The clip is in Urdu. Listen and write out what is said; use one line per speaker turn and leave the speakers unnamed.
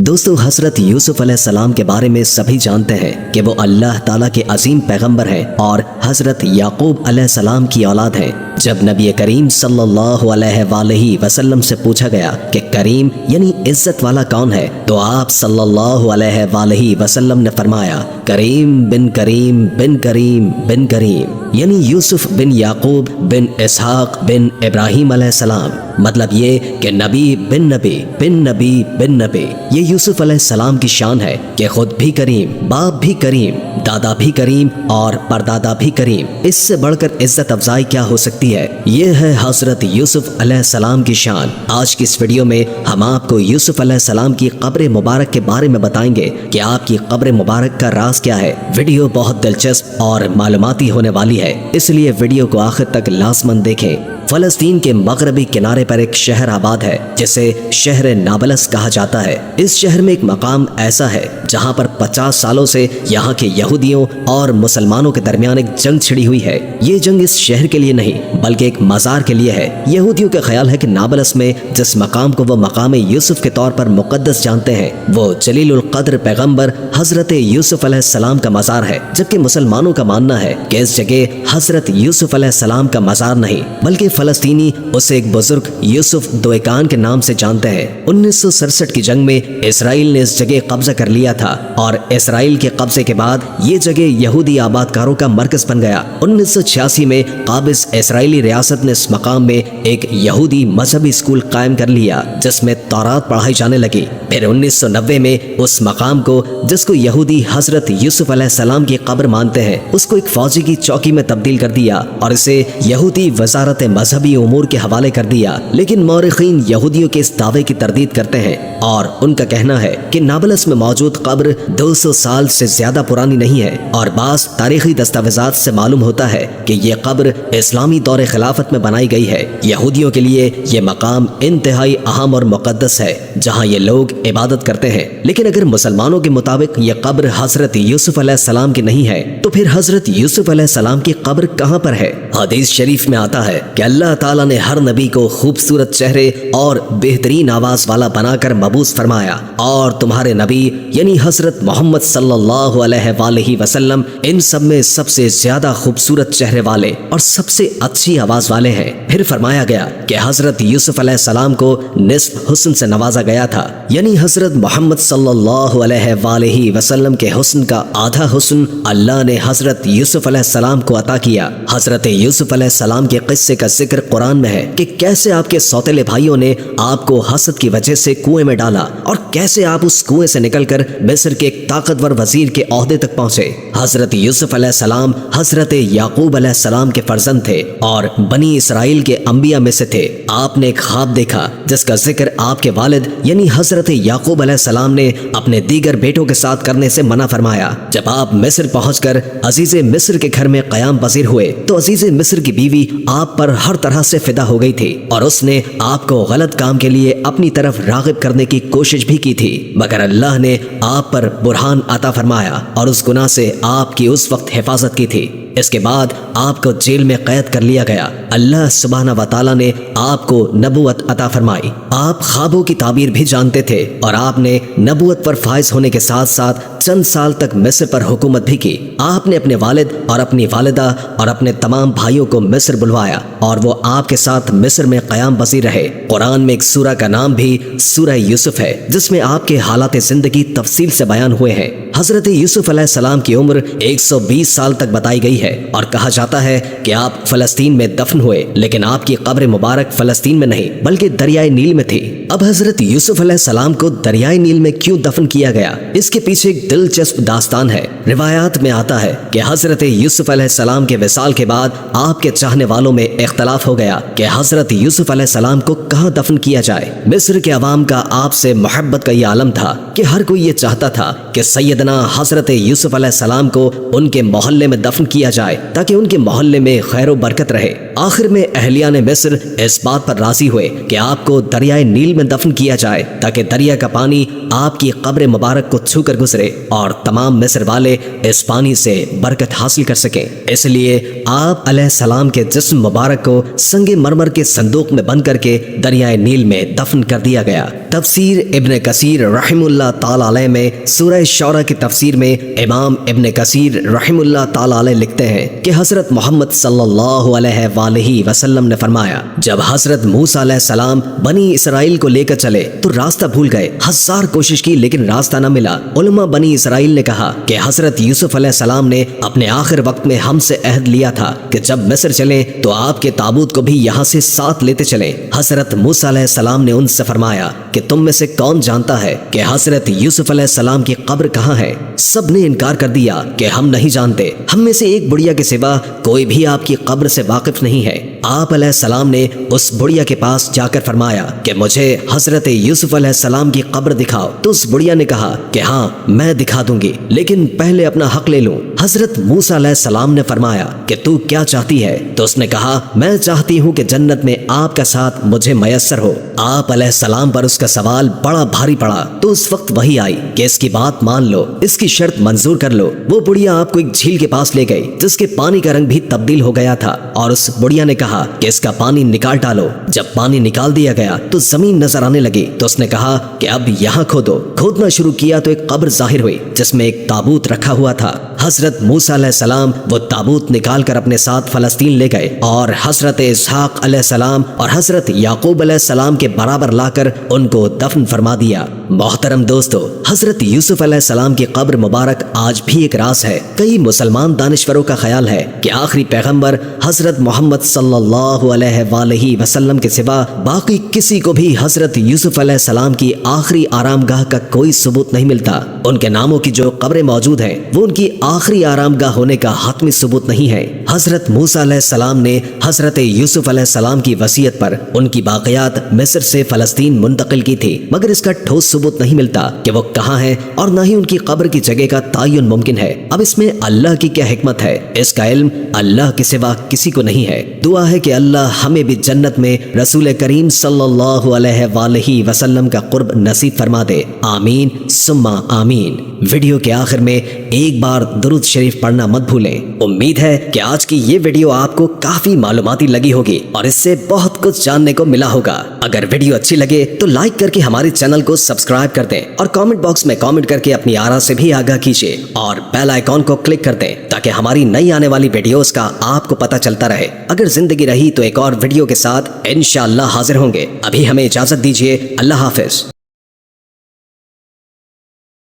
دوستو، حضرت یوسف علیہ السلام کے بارے میں سبھی جانتے ہیں کہ وہ اللہ تعالیٰ کے عظیم پیغمبر ہیں اور حضرت یعقوب علیہ السلام کی اولاد ہیں۔ جب نبی کریم صلی اللہ علیہ وآلہ وسلم سے پوچھا گیا کہ کریم یعنی عزت والا کون ہے، تو آپ صلی اللہ علیہ وآلہ وسلم نے فرمایا کریم بن کریم بن کریم بن کریم، یعنی یوسف بن یعقوب بن اسحاق بن ابراہیم علیہ السلام۔ مطلب یہ کہ نبی بن نبی بن نبی بن نبی۔ یہ یوسف علیہ السلام کی شان ہے کہ خود بھی کریم، باپ بھی کریم، دادا بھی کریم اور پردادا بھی کریم۔ اس سے بڑھ کر عزت افزائی کیا ہو سکتی ہے؟ یہ ہے حضرت یوسف علیہ السلام کی شان۔ آج کی اس ویڈیو میں ہم آپ کو یوسف علیہ السلام کی قبر مبارک کے بارے میں بتائیں گے کہ آپ کی قبر مبارک کا راز کیا ہے۔ ویڈیو بہت دلچسپ اور معلوماتی ہونے والی ہے، اس لیے ویڈیو کو آخر تک لازماً دیکھیں۔ فلسطین کے مغربی کنارے پر ایک شہر آباد ہے جسے شہر نابلس کہا جاتا ہے۔ اس شہر میں ایک مقام ایسا ہے جہاں پر 50 سالوں سے یہاں کے یہودیوں اور مسلمانوں کے درمیان ایک جنگ چھڑی ہوئی ہے۔ یہ جنگ اس شہر کے لیے نہیں بلکہ ایک مزار کے لیے ہے۔ یہودیوں کا خیال ہے کہ نابلس میں جس مقام کو وہ مقام یوسف کے طور پر مقدس جانتے ہیں وہ جلیل القدر پیغمبر حضرت یوسف علیہ السلام کا مزار ہے، جبکہ مسلمانوں کا ماننا ہے کہ اس جگہ حضرت یوسف علیہ السلام کا مزار نہیں بلکہ فلسطینی اسے ایک بزرگ یوسف دوئکان کے نام سے جانتے ہیں۔ 1967 کی جنگ میں اسرائیل نے اس جگہ قبضہ کر لیا تھا اور اسرائیل کے قبضے کے بعد یہ جگہ یہودی آبادکاروں کا مرکز بن گیا۔ 1986 میں قابض اسرائیلی ریاست نے اس مقام میں ایک یہودی مذہبی اسکول قائم کر لیا جس میں تورات پڑھائی جانے لگی۔ پھر 1990 میں اس مقام کو جس کو یہودی حضرت یوسف علیہ السلام کی قبر مانتے ہیں اس کو ایک فوجی کی چوکی میں تبدیل کر دیا اور اسے یہودی وزارت مذہبی امور کے حوالے کر دیا۔ لیکن مورخین یہودیوں کے اس دعوے کی تردید کرتے ہیں اور ان کا کہنا ہے کہ نابلس میں موجود قبر 200 سال سے زیادہ پرانی نہیں ہے، اور بعض تاریخی دستاویزات سے معلوم ہوتا ہے کہ یہ قبر اسلامی دور خلافت میں بنائی گئی ہے۔ یہودیوں کے لیے یہ مقام انتہائی اہم اور مقدس ہے جہاں یہ لوگ عبادت کرتے ہیں۔ لیکن اگر مسلمانوں کے مطابق یہ قبر حضرت یوسف علیہ السلام کی نہیں ہے تو پھر حضرت یوسف علیہ السلام کی قبر کہاں پر ہے؟ حدیث شریف میں آتا ہے کہ اللہ تعالیٰ نے ہر نبی کو خوبصورت چہرے اور بہترین آواز والا بنا کر مبعوث فرمایا، اور تمہارے نبی یعنی حضرت محمد صلی اللہ علیہ وآلہ وسلم ان سب میں سب سے زیادہ خوبصورت چہرے والے اور سب سے اچھی آواز والے ہیں۔ پھر فرمایا گیا کہ حضرت یوسف علیہ السلام کو نصف حسن سے نوازا گیا تھا، یعنی حضرت محمد صلی اللہ علیہ وآلہ وسلم کے حسن کا آدھا حسن اللہ نے حضرت یوسف علیہ السلام کو عطا کیا۔ حضرت یوسف علیہ السلام کے قصے کا ذکر قرآن میں ہے کہ کیسے آپ کے سوتیلے بھائیوں نے آپ کو حسد کی وجہ سے کنویں میں ڈالا اور کیسے آپ اس کنویں سے نکل کر مصر کے ایک طاقتور وزیر کے عہدے تک پہنچے۔ حضرت یوسف علیہ السلام حضرت یعقوب علیہ السلام کے فرزند تھے اور بنی اسرائیل کے انبیاء میں سے تھے۔ آپ نے ایک خواب دیکھا جس کا ذکر آپ کے والد یعنی حضرت یعقوب علیہ السلام نے اپنے دیگر بیٹوں کے ساتھ کرنے سے منع فرمایا۔ جب آپ مصر پہنچ کر عزیز مصر کے گھر میں قیام پذیر ہوئے تو عزیز مصر کی بیوی آپ پر ہر طرح سے فدا ہو گئی تھی اور اس نے آپ کو غلط کام کے لیے اپنی طرف راغب کرنے کی کوشش بھی کی تھی، مگر اللہ نے آپ پر برہان عطا فرمایا اور اس گناہ سے آپ کی اس وقت حفاظت کی تھی۔ اس کے بعد آپ کو جیل میں قید کر لیا گیا۔ اللہ سبحانہ و تعالیٰ نے آپ کو نبوت عطا فرمائی۔ آپ خوابوں کی تعبیر بھی جانتے تھے اور آپ نے نبوت پر فائز ہونے کے ساتھ ساتھ چند سال تک مصر پر حکومت بھی کی۔ آپ نے اپنے والد اور اپنی والدہ اور اپنے تمام بھائیوں کو مصر بلوایا اور وہ آپ کے ساتھ مصر میں قیام پذیر رہے۔ قرآن میں ایک سورہ کا نام بھی سورہ یوسف ہے جس میں آپ کے حالات زندگی تفصیل سے بیان ہوئے ہیں۔ حضرت یوسف علیہ السلام کی عمر 120 سال تک بتائی گئی ہے اور کہا جاتا ہے کہ آپ فلسطین میں دفن ہوئے، لیکن آپ کی قبر مبارک فلسطین میں نہیں بلکہ دریائے نیل میں تھی۔ اب حضرت یوسف علیہ السلام کو دریائے نیل میں کیوں دفن کیا گیا؟ اس کے پیچھے ایک دلچسپ داستان ہے۔ روایات میں آتا ہے کہ حضرت یوسف علیہ السلام کے وصال کے بعد آپ کے چاہنے والوں میں اختلاف ہو گیا کہ حضرت یوسف علیہ السلام کو کہاں دفن کیا جائے۔ مصر کے عوام کا آپ سے محبت کا یہ عالم تھا کہ ہر کوئی یہ چاہتا تھا کہ سیدنا حضرت یوسف علیہ السلام کو ان کے محلے میں دفن کیا جائے تاکہ ان کے محلے میں خیر و برکت رہے۔ آخر میں اہلیان مصر اس بات پر راضی ہوئے کہ آپ کو دریائے نیل میں دفن کیا جائے تاکہ دریا کا پانی آپ کی قبر مبارک کو چھو کر گزرے اور تمام مصر والے اس پانی سے برکت حاصل کر سکیں۔ اس لیے آپ علیہ السلام کے جسم مبارک کو سنگ مرمر کے صندوق میں بند کر کے دریائے نیل میں دفن کر دیا گیا۔ تفسیر ابن کثیر رحم اللہ تعالی علیہ میں سورہ شعراء کی تفسیر میں امام ابن کثیر رحم اللہ تعالی علیہ لکھتے ہیں کہ حضرت محمد صلی اللہ علیہ وآلہ وسلم نے فرمایا، جب حضرت موسیٰ علیہ السلام بنی اسرائیل کو لے کر چلے تو راستہ بھول گئے، ہزار کوشش کی لیکن راستہ نہ ملا۔ علماء بنی اسرائیل نے کہا کہ حضرت یوسف علیہ السلام نے اپنے آخر وقت میں ہم سے عہد لیا تھا کہ جب مصر چلیں تو آپ کے تابوت کو بھی یہاں سے ساتھ لیتے چلیں۔ حضرت موسیٰ علیہ السلام نے ان سے فرمایا کہ تم میں سے کون جانتا ہے کہ حضرت یوسف علیہ السلام کی قبر کہاں ہے؟ سب نے انکار کر دیا کہ ہم نہیں جانتے، ہم میں سے ایک بڑھیا کے سوا کوئی بھی آپ کی قبر سے واقف نہیں ہے۔ آپ علیہ السلام نے اس بڑھیا کے پاس جا کر فرمایا کہ مجھے حضرت یوسف علیہ السلام کی قبر دکھاؤ، تو اس بڑھیا نے کہا کہ ہاں میں دکھا دوں گی، لیکن پہلے اپنا حق لے لوں۔ حضرت موسیٰ علیہ السلام نے فرمایا کہ تو کیا چاہتی ہے؟ تو اس نے کہا میں چاہتی ہوں کہ جنت میں آپ کا ساتھ مجھے میسر ہو۔ آپ علیہ السلام پر اس کا سوال بڑا بھاری پڑا تو اس وقت وحی آئی کہ اس کی بات مان لو، اس کی شرط منظور کر لو۔ وہ بڑھیا آپ کو ایک جھیل کے پاس لے گئی جس کے پانی کا رنگ بھی تبدیل ہو گیا تھا، اور اس بڑھیا نے کہا کہ اس کا پانی نکال ڈالو۔ جب پانی نکال دیا گیا تو زمین نظر آنے لگی، تو اس نے کہا کہ اب یہاں کھودو۔ کھودنا شروع کیا تو ایک قبر ظاہر ہوئی جس میں ایک تابوت رکھا ہوا تھا۔ حضرت موسیٰ علیہ السلام وہ تابوت نکال کر اپنے ساتھ فلسطین لے گئے اور حضرت اسحاق علیہ السلام اور حضرت یعقوب علیہ السلام کے برابر لا کر ان کو دفن فرما دیا۔ محترم دوستو، حضرت یوسف علیہ السلام کی قبر مبارک آج بھی ایک راز ہے۔ کئی مسلمان دانشوروں کا خیال ہے کہ آخری پیغمبر حضرت محمد صلی اللہ علیہ وآلہ وسلم کے سوا باقی کسی کو بھی حضرت یوسف علیہ السلام کی آخری آرام گاہ کا کوئی ثبوت نہیں ملتا۔ ان کے ناموں کی جو قبریں موجود ہیں وہ ان کی آخری آرام گاہ ہونے کا حتمی ثبوت نہیں ہے۔ حضرت موسیٰ علیہ السلام نے حضرت یوسف علیہ السلام کی وصیت پر ان کی باقیات مصر سے فلسطین منتقل کی تھی، مگر اس کا ٹھوس ثبوت نہیں ملتا کہ وہ کہاں ہیں، اور نہ ہی ان کی قبر کی جگہ کا تعین ممکن ہے۔ اب اس میں اللہ کی کیا حکمت ہے؟ اس کا علم اللہ کے سوا کسی کو نہیں ہے۔ دعا ہے کہ اللہ ہمیں بھی جنت میں رسول کریم صلی اللہ علیہ وآلہ وسلم کا قرب نصیب فرما دے، آمین ثم آمین۔ ویڈیو کے آخر میں ایک بار درود شریف پڑھنا مت بھولیں۔ امید ہے کہ آج کی یہ ویڈیو آپ کو کافی معلوماتی لگی ہوگی اور اس سے بہت کچھ جاننے کو ملا ہوگا۔ اگر ویڈیو اچھی لگے تو لائک کر کے ہمارے چینل کو سبسکرائب کر دیں اور کامنٹ باکس میں کامنٹ کر کے اپنی آرا سے بھی آگاہ کیجیے، اور بیل آئیکن کو کلک کر دیں تاکہ ہماری نئی آنے والی ویڈیوز کا آپ کو پتہ چلتا رہے۔ اگر زندگی رہی تو ایک اور ویڈیو کے ساتھ انشاءاللہ حاضر ہوں گے۔ ابھی ہمیں اجازت دیجیے، اللہ حافظ۔